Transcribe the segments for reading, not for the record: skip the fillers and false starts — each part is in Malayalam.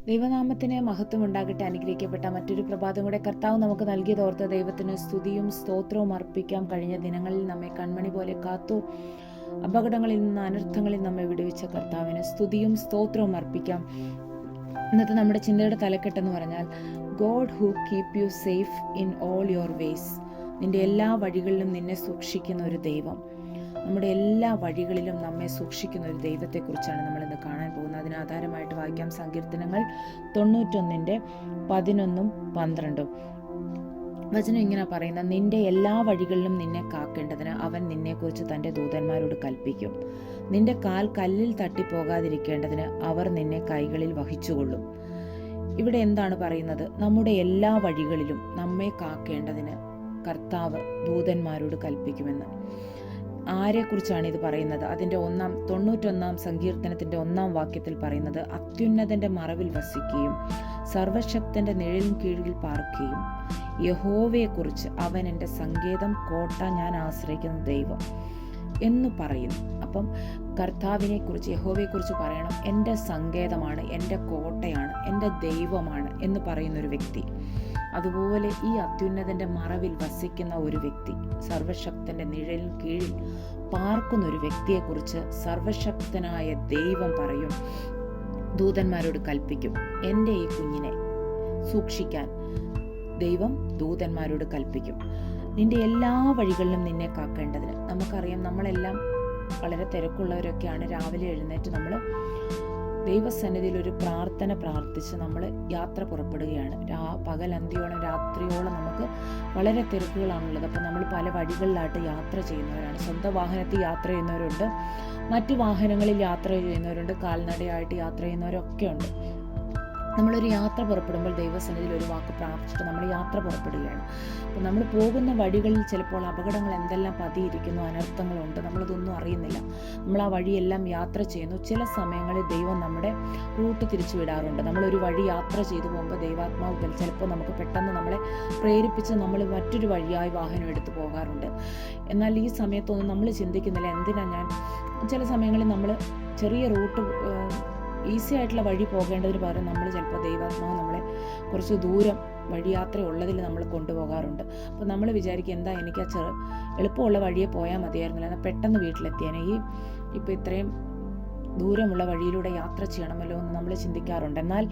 ദൈവനാമത്തിന് മഹത്വം ഉണ്ടാകട്ടെ. അനുഗ്രഹിക്കപ്പെട്ട മറ്റൊരു പ്രഭാതം കൂടെ കർത്താവ് നമുക്ക് നൽകിയതോർത്ത് ദൈവത്തിന് സ്തുതിയും സ്തോത്രവും അർപ്പിക്കാം. കഴിഞ്ഞ ദിനങ്ങളിൽ നമ്മെ കൺമണി പോലെ കാത്തു, അപകടങ്ങളിൽ നിന്ന് അനർത്ഥങ്ങളിൽ നമ്മെ വിടുവിച്ച കർത്താവിന് സ്തുതിയും സ്തോത്രവും അർപ്പിക്കാം. ഇന്നത്തെ നമ്മുടെ ചിന്തയുടെ തലക്കെട്ടെന്ന് പറഞ്ഞാൽ, God who keep you safe in all your vase. നിന്റെ എല്ലാ വഴികളിലും നിന്നെ സൂക്ഷിക്കുന്ന ഒരു ദൈവം, നമ്മുടെ എല്ലാ വഴികളിലും നമ്മെ സൂക്ഷിക്കുന്ന ഒരു ദൈവത്തെക്കുറിച്ചാണ് നമ്മൾ ഇന്ന് കാണാൻ പോകുന്നത്. അതിന് ആധാരമായിട്ട് വായിക്കാം സങ്കീർത്തനങ്ങൾ 91:11-12. വചനം ഇങ്ങനെ പറയുന്നത്, നിന്റെ എല്ലാ വഴികളിലും നിന്നെ കാക്കേണ്ടതിന് അവൻ നിന്നെക്കുറിച്ച് തൻ്റെ ദൂതന്മാരോട് കൽപ്പിക്കും. നിന്റെ കാൽ കല്ലിൽ തട്ടിപ്പോകാതിരിക്കേണ്ടതിന് അവർ നിന്നെ കൈകളിൽ വഹിച്ചുകൊള്ളും. ഇവിടെ എന്താണ് പറയുന്നത്? നമ്മുടെ എല്ലാ വഴികളിലും നമ്മെ കാക്കേണ്ടതിന് കർത്താവ് ദൂതന്മാരോട് കൽപ്പിക്കുമെന്ന്. ആരെക്കുറിച്ചാണ് ഇത് പറയുന്നത്? അതിൻ്റെ 91 സങ്കീർത്തനത്തിൻ്റെ 1 വാക്യത്തിൽ പറയുന്നത്, അത്യുന്നതൻ്റെ മറവിൽ വസിക്കുകയും സർവശക്തൻ്റെ നിഴലിൻ കീഴിൽ പാർക്കുകയും യഹോവയെക്കുറിച്ച് അവൻ എൻ്റെ സങ്കേതം, കോട്ട, ഞാൻ ആശ്രയിക്കുന്ന ദൈവം എന്ന് പറയുന്നു. അപ്പം കർത്താവിനെക്കുറിച്ച്, യഹോവയെക്കുറിച്ച് പറയണം, എൻ്റെ സങ്കേതമാണ്, എൻ്റെ കോട്ടയാണ്, എൻ്റെ ദൈവമാണ് എന്ന് പറയുന്നൊരു വ്യക്തി. അതുപോലെ ഈ അത്യുന്നതൻ്റെ മറവിൽ വസിക്കുന്ന ഒരു വ്യക്തി, സർവശക്തൻ്റെ നിഴലിൻ കീഴിൽ പാർക്കുന്ന ഒരു വ്യക്തിയെക്കുറിച്ച് സർവശക്തനായ ദൈവം പറയും, ദൂതന്മാരോട് കൽപ്പിക്കും. എൻ്റെ ഈ കുഞ്ഞിനെ സൂക്ഷിക്കാൻ ദൈവം ദൂതന്മാരോട് കൽപ്പിക്കും. നിന്റെ എല്ലാ വഴികളിലും നിന്നെ കാക്കേണ്ടതിന്. നമുക്കറിയാം, നമ്മളെല്ലാം വളരെ തിരക്കുള്ളവരൊക്കെയാണ്. രാവിലെ എഴുന്നേറ്റ് നമ്മൾ ദൈവസന്നിധിയിൽ ഒരു പ്രാർത്ഥന പ്രാർത്ഥിച്ച് നമ്മൾ യാത്ര പുറപ്പെടുകയാണ്. പകൽ അന്തിയോളം രാത്രിയോളം നമുക്ക് വളരെ തിരക്കുകളാണുള്ളത്. അപ്പം നമ്മൾ പല വഴികളിലായിട്ട് യാത്ര ചെയ്യുന്നവരാണ്. സ്വന്തം വാഹനത്തിൽ യാത്ര ചെയ്യുന്നവരുണ്ട്, മറ്റു വാഹനങ്ങളിൽ യാത്ര ചെയ്യുന്നവരുണ്ട്, കാൽനടയായിട്ട് യാത്ര ചെയ്യുന്നവരൊക്കെ ഉണ്ട്. നമ്മളൊരു യാത്ര പുറപ്പെടുമ്പോൾ ദൈവസന്നിധിയിൽ ഒരു വാക്ക് പ്രാർത്ഥിച്ചിട്ട് നമ്മൾ യാത്ര പുറപ്പെടുകയാണ്. അപ്പം നമ്മൾ പോകുന്ന വഴികളിൽ ചിലപ്പോൾ അപകടങ്ങൾ എന്തെല്ലാം പതിയിരിക്കുന്നു, അനർത്ഥങ്ങളുണ്ട്, നമ്മളിതൊന്നും അറിയുന്നില്ല. നമ്മൾ ആ വഴിയെല്ലാം യാത്ര ചെയ്യുന്നു. ചില സമയങ്ങളിൽ ദൈവം നമ്മുടെ റൂട്ട് തിരിച്ചു വിടാറുണ്ട്. നമ്മളൊരു വഴി യാത്ര ചെയ്തു പോകുമ്പോൾ ദൈവാത്മാവ് ചിലപ്പോൾ നമുക്ക് പെട്ടെന്ന് നമ്മളെ പ്രേരിപ്പിച്ച് നമ്മൾ മറ്റൊരു വഴിയായി വാഹനം എടുത്ത് പോകാറുണ്ട്. എന്നാൽ ഈ സമയത്തൊന്നും നമ്മൾ ചിന്തിക്കുന്നില്ല, എന്തിനാ ഞാൻ. ചില സമയങ്ങളിൽ നമ്മൾ ചെറിയ റൂട്ട്, ഈസി ആയിട്ടുള്ള വഴി പോകേണ്ടതിന് പകരം നമ്മൾ ചിലപ്പോൾ ദൈവാത്മാവ് നമ്മളെ കുറച്ച് ദൂരം വഴിയാത്ര ഉള്ളതിൽ നമ്മൾ കൊണ്ടുപോകാറുണ്ട്. അപ്പോൾ നമ്മൾ വിചാരിക്കും, എന്താ എനിക്ക് എളുപ്പമുള്ള വഴിയെ പോയാൽ മതിയായിരുന്നില്ല, എന്നാൽ പെട്ടെന്ന് വീട്ടിലെത്തിയേനെ, ഇപ്പോൾ ഇത്രയും ദൂരമുള്ള വഴിയിലൂടെ യാത്ര ചെയ്യണമല്ലോ എന്ന് നമ്മൾ ചിന്തിക്കാറുണ്ട്. എന്നാൽ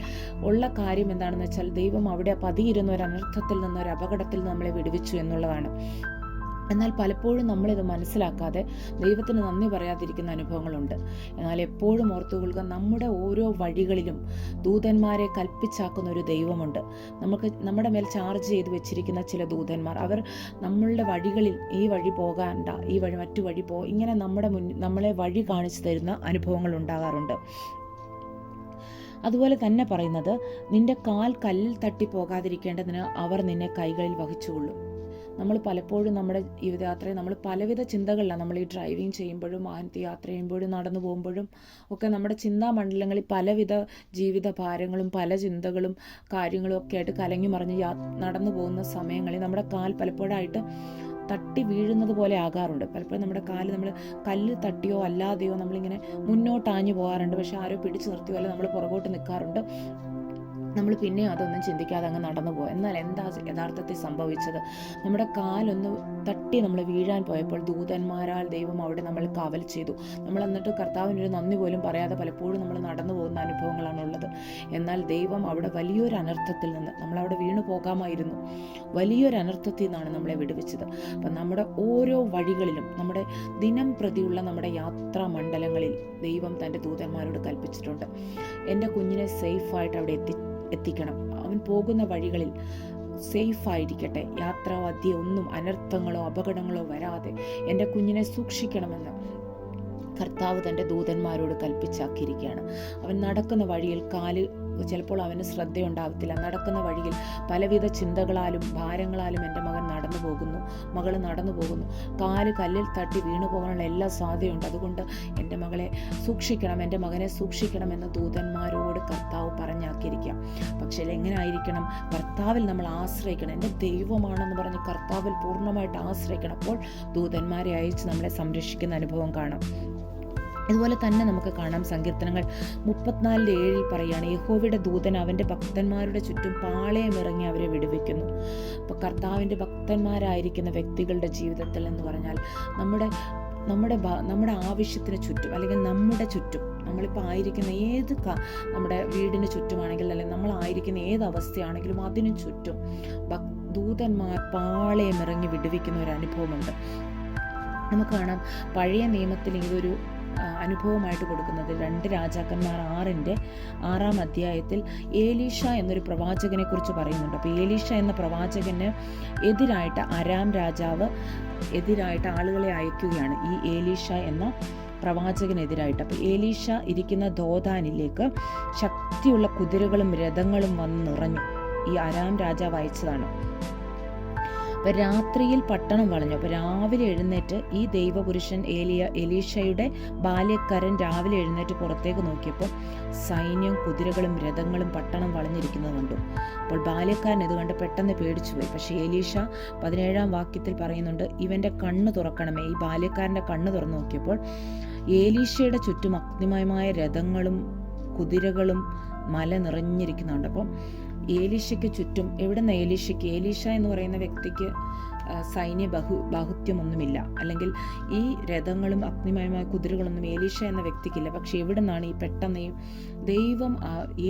ഉള്ള കാര്യം എന്താണെന്ന് വെച്ചാൽ, ദൈവം അവിടെ പതിയിരുന്ന ഒരു അനർത്ഥത്തിൽ നിന്ന്, ഒരു അപകടത്തിൽ നിന്ന് നമ്മളെ വിടുവിച്ചു എന്നുള്ളതാണ്. എന്നാൽ പലപ്പോഴും നമ്മളിത് മനസ്സിലാക്കാതെ ദൈവത്തിന് നന്ദി പറയാതിരിക്കുന്ന അനുഭവങ്ങളുണ്ട്. എന്നാൽ എപ്പോഴും ഓർത്തുകൊള്ളുക, നമ്മുടെ ഓരോ വഴികളിലും ദൂതന്മാരെ കൽപ്പിച്ചാക്കുന്ന ഒരു ദൈവമുണ്ട്. നമ്മുടെ മേൽ ചാർജ് ചെയ്ത് വെച്ചിരിക്കുന്ന ചില ദൂതന്മാർ, അവർ നമ്മളുടെ വഴികളിൽ ഈ വഴി പോകാണ്ട, ഈ വഴി മറ്റു വഴി ഇങ്ങനെ നമ്മളെ വഴി കാണിച്ചു തരുന്ന അനുഭവങ്ങൾ ഉണ്ടാകാറുണ്ട്. അതുപോലെ തന്നെ പറയുന്നത്, നിന്റെ കാൽ കല്ലിൽ തട്ടി പോകാതിരിക്കേണ്ടതിന് അവർ നിന്നെ കൈകളിൽ വഹിച്ചുകൊള്ളും. നമ്മൾ പലപ്പോഴും നമ്മുടെ ജീവിതയാത്രയിൽ നമ്മൾ പലവിധ ചിന്തകളിലാണ്. നമ്മൾ ഈ ഡ്രൈവിംഗ് ചെയ്യുമ്പോഴും, വാഹനത്തിൽ യാത്ര ചെയ്യുമ്പോഴും, നടന്നു പോകുമ്പോഴും ഒക്കെ നമ്മുടെ ചിന്താമണ്ഡലങ്ങളിൽ പലവിധ ജീവിത ഭാരങ്ങളും പല ചിന്തകളും കാര്യങ്ങളും ഒക്കെ ആയിട്ട് കലങ്ങി മറിഞ്ഞ് നടന്നു പോകുന്ന സമയങ്ങളിൽ നമ്മുടെ കാൽ പലപ്പോഴായിട്ട് തട്ടി വീഴുന്നത് പോലെ ആകാറുണ്ട്. പലപ്പോഴും നമ്മുടെ കാല് നമ്മൾ കല്ല് തട്ടിയോ അല്ലാതെയോ നമ്മളിങ്ങനെ മുന്നോട്ടാഞ്ഞു പോകാറുണ്ട്. പക്ഷെ ആരോ പിടിച്ചു നിർത്തിയോ അല്ല നമ്മൾ പുറകോട്ട് നിൽക്കാറുണ്ട്. നമ്മൾ പിന്നെ അതൊന്നും ചിന്തിക്കാതെ അങ്ങ് നടന്നു പോകും. എന്നാൽ എന്താ യഥാർത്ഥത്തിൽ സംഭവിച്ചത്? നമ്മുടെ കാലൊന്ന് തട്ടി നമ്മൾ വീഴാൻ പോയപ്പോൾ ദൂതന്മാരാൽ ദൈവം അവിടെ നമ്മൾ കാവൽ ചെയ്തു. നമ്മൾ എന്നിട്ട് കർത്താവിനൊരു നന്ദി പോലും പറയാതെ പലപ്പോഴും നമ്മൾ നടന്നു പോകുന്ന അനുഭവങ്ങളാണുള്ളത്. എന്നാൽ ദൈവം അവിടെ വലിയൊരു അനർത്ഥത്തിൽ നിന്ന്, നമ്മളവിടെ വീണു പോകാമായിരുന്നു, വലിയൊരു അനർത്ഥത്തിൽ നിന്നാണ് നമ്മളെ വിടുവിച്ചത്. അപ്പം നമ്മുടെ ഓരോ വഴികളിലും, നമ്മുടെ ദിനം പ്രതിയുള്ള നമ്മുടെ യാത്രാ മണ്ഡലങ്ങളിൽ ദൈവം തൻ്റെ ദൂതന്മാരോട് കൽപ്പിച്ചിട്ടുണ്ട്, എൻ്റെ കുഞ്ഞിനെ സേഫായിട്ട് അവിടെ എത്തിക്കണം. അവൻ പോകുന്ന വഴികളിൽ സേഫായിരിക്കട്ടെ, യാത്രാമധ്യേ ഒന്നും അനർത്ഥങ്ങളോ അപകടങ്ങളോ വരാതെ എൻ്റെ കുഞ്ഞിനെ സൂക്ഷിക്കണമെന്ന് കർത്താവ് തൻ്റെ ദൂതന്മാരോട് കൽപ്പിച്ചാക്കിയിരിക്കുകയാണ്. അവൻ നടക്കുന്ന വഴിയിൽ ചിലപ്പോൾ അവന് ശ്രദ്ധയുണ്ടാകത്തില്ല. നടക്കുന്ന വഴിയിൽ പലവിധ ചിന്തകളാലും ഭാരങ്ങളാലും എൻ്റെ മകൻ മകൾ നടന്നു പോകുന്നു. കല്ലിൽ തട്ടി വീണു പോകാനുള്ള എല്ലാ സാധ്യതയുണ്ട്. അതുകൊണ്ട് എൻ്റെ മകളെ സൂക്ഷിക്കണം, എൻ്റെ മകനെ സൂക്ഷിക്കണം എന്ന് ദൂതന്മാരോട് കർത്താവ് പറഞ്ഞാക്കിയിരിക്കാം. പക്ഷേ എങ്ങനെ ആയിരിക്കണം? കർത്താവിൽ നമ്മൾ ആശ്രയിക്കണം. എൻ്റെ ദൈവമാണെന്ന് പറഞ്ഞ് കർത്താവിൽ പൂർണ്ണമായിട്ട് ആശ്രയിക്കണം. അപ്പോൾ ദൂതന്മാരെ അയച്ച് നമ്മളെ സംരക്ഷിക്കുന്ന അനുഭവം കാണാം. ഇതുപോലെ തന്നെ നമുക്ക് കാണാം സങ്കീർത്തനങ്ങൾ 34:7 പറയുകയാണ്, യഹോവയുടെ ദൂതൻ അവൻ്റെ ഭക്തന്മാരുടെ ചുറ്റും പാളയമിറങ്ങി അവരെ വിടുവിക്കുന്നു. അപ്പോൾ കർത്താവിൻ്റെ ഭക്തന്മാരായിരിക്കുന്ന വ്യക്തികളുടെ ജീവിതത്തിൽ എന്ന് പറഞ്ഞാൽ നമ്മുടെ ആവശ്യത്തിന് ചുറ്റും, അല്ലെങ്കിൽ നമ്മുടെ ചുറ്റും, നമ്മളിപ്പോൾ ആയിരിക്കുന്ന നമ്മുടെ വീടിന് ചുറ്റുമാണെങ്കിൽ, അല്ലെങ്കിൽ നമ്മളായിരിക്കുന്ന ഏത് അവസ്ഥയാണെങ്കിലും അതിനു ചുറ്റും ദൂതന്മാർ പാളയമിറങ്ങി വിടുവിക്കുന്ന ഒരു അനുഭവമുണ്ട്. നമുക്ക് കാണാം പഴയ നിയമത്തിൽ ഇതൊരു അനുഭവമായിട്ട് കൊടുക്കുന്നത് 2 രാജാക്കന്മാർ 6-ാം അധ്യായത്തിൽ ഏലീഷ എന്നൊരു പ്രവാചകനെ കുറിച്ച് പറയുന്നുണ്ട്. അപ്പോൾ ഏലീഷ എന്ന പ്രവാചകന് എതിരായിട്ട് അരാം രാജാവ് എതിരായിട്ട് ആളുകളെ അയക്കുകയാണ്, ഈ ഏലീഷ എന്ന പ്രവാചകനെതിരായിട്ട്. അപ്പോൾ ഏലീഷ ഇരിക്കുന്ന ദോതാനിലേക്ക് ശക്തിയുള്ള കുതിരകളും രഥങ്ങളും വന്ന് നിറഞ്ഞു. ഈ അരാം രാജാവ് അയച്ചതാണ്. അപ്പോൾ രാത്രിയിൽ പട്ടണം വളഞ്ഞു. അപ്പോൾ രാവിലെ എഴുന്നേറ്റ് ഈ ദൈവപുരുഷൻ എലീഷയുടെ ബാല്യക്കാരൻ രാവിലെ എഴുന്നേറ്റ് പുറത്തേക്ക് നോക്കിയപ്പോൾ സൈന്യം, കുതിരകളും രഥങ്ങളും പട്ടണം വളഞ്ഞിരിക്കുന്നത് കണ്ടു. അപ്പോൾ ബാല്യക്കാരൻ ഇത് കണ്ട് പെട്ടെന്ന് പേടിച്ചുപോയി. പക്ഷേ എലീഷ 17-ാം വാക്യത്തിൽ പറയുന്നുണ്ട്, ഇവൻ്റെ കണ്ണ് തുറക്കണമേ. ഈ ബാല്യക്കാരൻ്റെ കണ്ണ് തുറന്നു നോക്കിയപ്പോൾ എലീഷയുടെ ചുറ്റും അഗ്നിമയമായ രഥങ്ങളും കുതിരകളും മല നിറഞ്ഞിരിക്കുന്നുണ്ട്. അപ്പം ഏലീഷയ്ക്ക് ചുറ്റും, എവിടുന്ന ഏലീഷ എന്ന് പറയുന്ന വ്യക്തിക്ക് സൈന്യ ബാഹുത്യമൊന്നുമില്ല, അല്ലെങ്കിൽ ഈ രഥങ്ങളും അഗ്നിമയമായ കുതിരകളൊന്നും ഏലീഷ എന്ന വ്യക്തിക്കില്ല. പക്ഷെ എവിടെ നിന്നാണ് ഈ പെട്ടെന്ന് ദൈവം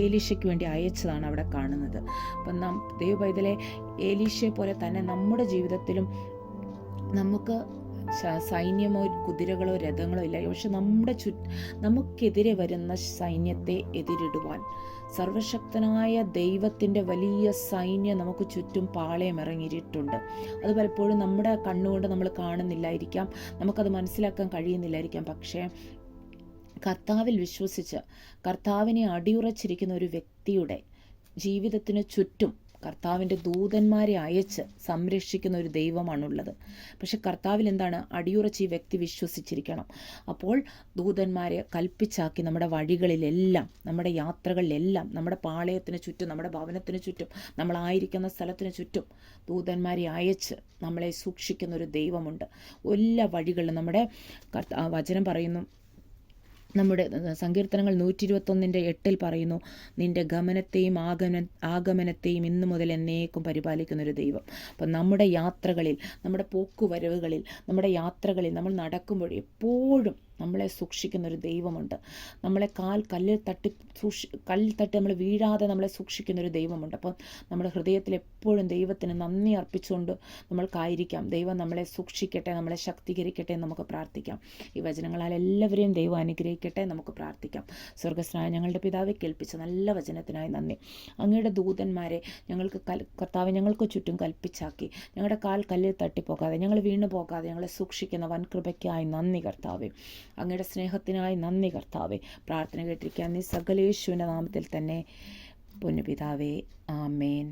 ഏലീഷയ്ക്ക് വേണ്ടി അയച്ചതാണ് അവിടെ കാണുന്നത്. അപ്പം ദൈവപൈതലെ ഏലീഷയെ പോലെ തന്നെ നമ്മുടെ ജീവിതത്തിലും നമുക്ക് സൈന്യമോ കുതിരകളോ രഥങ്ങളോ ഇല്ല. പക്ഷെ നമുക്കെതിരെ വരുന്ന സൈന്യത്തെ എതിരിടുവാൻ സർവശക്തനായ ദൈവത്തിൻ്റെ വലിയ സൈന്യം നമുക്ക് ചുറ്റും പാളയം ഇറങ്ങിയിട്ടുണ്ട്. അത് പലപ്പോഴും നമ്മുടെ കണ്ണുകൊണ്ട് നമ്മൾ കാണുന്നില്ലായിരിക്കാം, നമുക്കത് മനസ്സിലാക്കാൻ കഴിയുന്നില്ലായിരിക്കാം. പക്ഷേ കർത്താവിൽ വിശ്വസിച്ച് കർത്താവിനെ അടിയുറച്ചിരിക്കുന്ന ഒരു വ്യക്തിയുടെ ജീവിതത്തിന് ചുറ്റും കർത്താവിൻ്റെ ദൂതന്മാരെ അയച്ച് സംരക്ഷിക്കുന്ന ഒരു ദൈവമാണുള്ളത്. പക്ഷെ കർത്താവിൽ എന്താണ്? അടിയുറച്ച് ഈ വ്യക്തി വിശ്വസിച്ചിരിക്കണം. അപ്പോൾ ദൂതന്മാരെ കൽപ്പിച്ചാക്കി നമ്മുടെ വഴികളിലെല്ലാം, നമ്മുടെ യാത്രകളിലെല്ലാം, നമ്മുടെ പാളയത്തിന് ചുറ്റും, നമ്മുടെ ഭവനത്തിന് ചുറ്റും, നമ്മളായിരിക്കുന്ന സ്ഥലത്തിന് ചുറ്റും ദൂതന്മാരെ അയച്ച് നമ്മളെ സൂക്ഷിക്കുന്ന ഒരു ദൈവമുണ്ട്. എല്ലാ വഴികളിലും നമ്മുടെ വചനം പറയുന്നു, നമ്മുടെ സങ്കീർത്തനങ്ങൾ 121:8 പറയുന്നു, നിന്റെ ഗമനത്തെയും ആഗമനത്തെയും ഇന്നു മുതൽ എന്നേക്കും പരിപാലിക്കുന്നൊരു ദൈവം. അപ്പം നമ്മുടെ യാത്രകളിൽ, നമ്മുടെ പോക്കുവരവുകളിൽ, നമ്മുടെ യാത്രകളിൽ നമ്മൾ നടക്കുമ്പോൾ എപ്പോഴും നമ്മളെ സൂക്ഷിക്കുന്നൊരു ദൈവമുണ്ട്. നമ്മളെ കല്ലിൽ തട്ടി നമ്മൾ വീഴാതെ നമ്മളെ സൂക്ഷിക്കുന്നൊരു ദൈവമുണ്ട്. അപ്പം നമ്മുടെ ഹൃദയത്തിൽ എപ്പോഴും ദൈവത്തിന് നന്ദി അർപ്പിച്ചുകൊണ്ട് നമ്മൾക്കായിരിക്കാം. ദൈവം നമ്മളെ സൂക്ഷിക്കട്ടെ, നമ്മളെ ശക്തീകരിക്കട്ടെ എന്ന് നമുക്ക് പ്രാർത്ഥിക്കാം. ഈ വചനങ്ങളാൽ എല്ലാവരെയും ദൈവം അനുഗ്രഹിക്കട്ടെ. നമുക്ക് പ്രാർത്ഥിക്കാം. സ്വർഗ്ഗസ്ഥനായ ഞങ്ങളുടെ പിതാവെ, കേൾപ്പിച്ച നല്ല വചനത്തിനായി നന്ദി. അങ്ങയുടെ ദൂതന്മാരെ കർത്താവ് ഞങ്ങൾക്ക് ചുറ്റും കൽപ്പിച്ചാക്കി ഞങ്ങളുടെ കല്ലിൽ തട്ടിപ്പോകാതെ, ഞങ്ങൾ വീണു പോകാതെ ഞങ്ങളെ സൂക്ഷിക്കുന്ന വൻകൃപയ്ക്കായി നന്ദി കർത്താവെ. അങ്ങയുടെ സ്നേഹത്തിനായി നന്ദി കർത്താവെ. പ്രാർത്ഥന കേട്ടിരിക്കാൻ നീ സകലേശുവിൻ്റെ നാമത്തിൽ തന്നെ പൊന്നുപിതാവേ, ആമേൻ.